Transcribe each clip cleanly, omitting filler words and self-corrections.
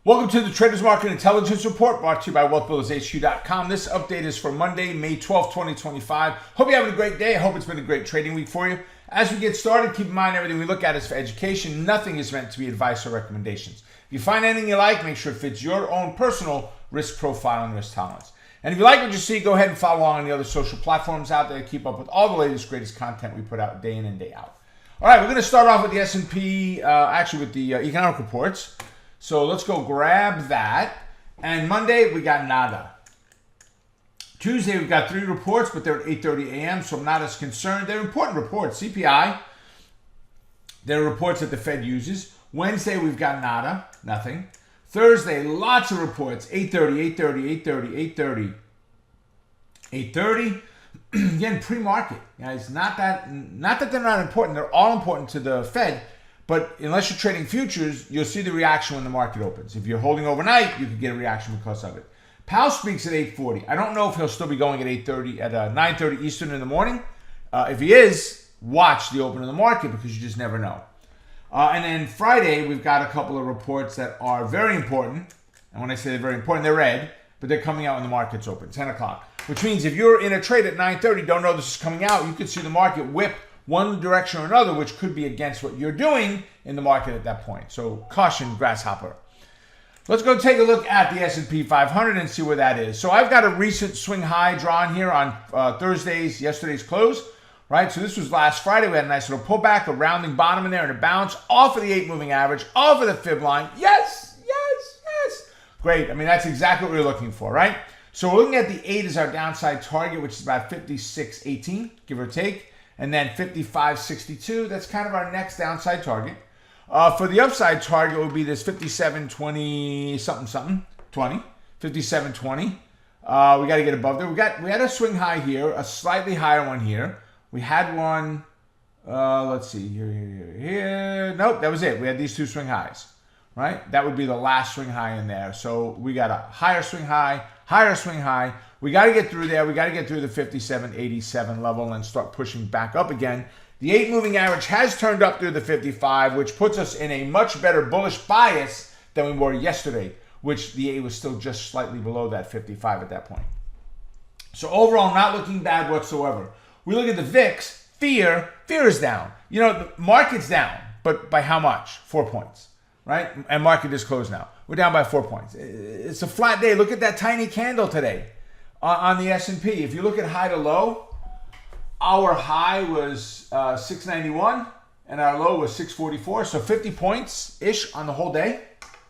Welcome to the Traders Market Intelligence Report brought to you by WealthBuildersHQ.com. This update is for Monday, May 12th, 2025. Hope you're having a great day. I hope it's been a great trading week for you. As we get started, keep in mind everything we look at is for education. Nothing is meant to be advice or recommendations. If you find anything you like, make sure it fits your own personal risk profile and risk tolerance. And if you like what you see, go ahead and follow along on the other social platforms out there to keep up with all the latest, greatest content we put out day in and day out. All right, we're going to start off with the S&P, actually with the economic reports. So let's go grab that. And Monday, we got nada. Tuesday, we've got 3 reports, but they're at 8:30 a.m., so I'm not as concerned. They're important reports. CPI, they're reports that the Fed uses. Wednesday, we've got nada, nothing. Thursday, lots of reports, 8:30, 8:30, 8:30, 8:30. Again, pre-market. Guys, not that they're not important. They're all important to the Fed. But unless you're trading futures, you'll see the reaction when the market opens. If you're holding overnight, you can get a reaction because of it. Powell speaks at 8:40. I don't know if he'll still be going at 8:30 at 9:30 Eastern in the morning. If he is, watch the open of the market because you just never know. And then Friday, we've got a couple of reports that are very important. And when I say they're very important, they're red, but they're coming out when the market's open, 10 o'clock. Which means if you're in a trade at 9:30, don't know this is coming out, you could see the market whip one direction or another, which could be against what you're doing in the market at that point. So caution, grasshopper. Let's go take a look at the S&P 500 and see where that is. So I've got a recent swing high drawn here on yesterday's close, right? So this was last Friday. We had a nice little pullback, a rounding bottom in there, and a bounce off of the 8 moving average, off of the fib line. Yes, yes, yes. Great. I mean, that's exactly what we're looking for, right? So we're looking at the 8 as our downside target, which is about 56.18, give or take. And then 55.62, that's kind of our next downside target. For the upside target would be this 57.20 something, 20, 57.20. We got to get above there. We had a swing high here, a slightly higher one here. We had one, let's see, here. Nope, that was it. We had these 2 swing highs, right? That would be the last swing high in there. So we got a higher swing high, higher swing high. We got to get through there. We got to get through the 57.87 level and start pushing back up again. The 8 moving average has turned up through the 55, which puts us in a much better bullish bias than we were yesterday, which the 8 was still just slightly below that 55 at that point. So overall, not looking bad whatsoever. We look at the VIX. Fear is down. You know, the market's down, but by how much? 4 points, right? And market is closed now. We're down by 4 points. It's a flat day. Look at that tiny candle today on the S&P. If you look at high to low, our high was 691 and our low was 644. So 50 points-ish on the whole day.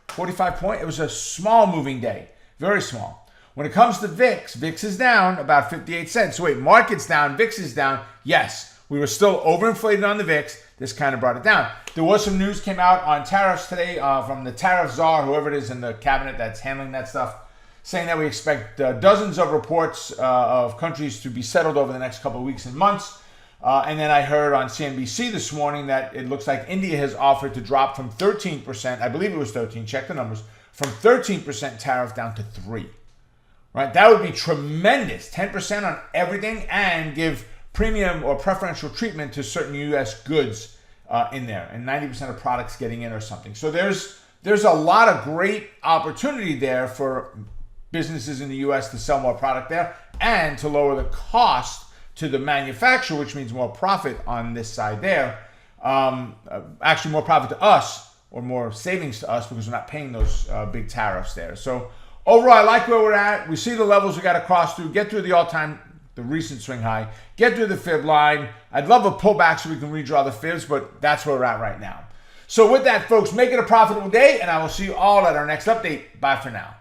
45 points. It was a small moving day. Very small. When it comes to VIX, VIX is down about 58 cents. So wait, market's down, VIX is down. Yes, we were still overinflated on the VIX. This kind of brought it down. There was some news came out on tariffs today from the tariff czar, whoever it is in the cabinet that's handling that stuff, saying that we expect dozens of reports of countries to be settled over the next couple of weeks and months. And then I heard on CNBC this morning that it looks like India has offered to drop from 13%, I believe it was 13, check the numbers, from 13% tariff down to 3%. Right? That would be tremendous, 10% on everything, and give premium or preferential treatment to certain U.S. goods in there, and 90% of products getting in or something. So there's a lot of great opportunity there for businesses in the U.S. to sell more product there and to lower the cost to the manufacturer, which means more profit on this side there. Actually, more profit to us or more savings to us because we're not paying those big tariffs there. So overall, I like where we're at. We see the levels we got to cross through, get through the recent swing high, get through the fib line. I'd love a pullback so we can redraw the fibs, but that's where we're at right now. So with that, folks, make it a profitable day, and I will see you all at our next update. Bye for now.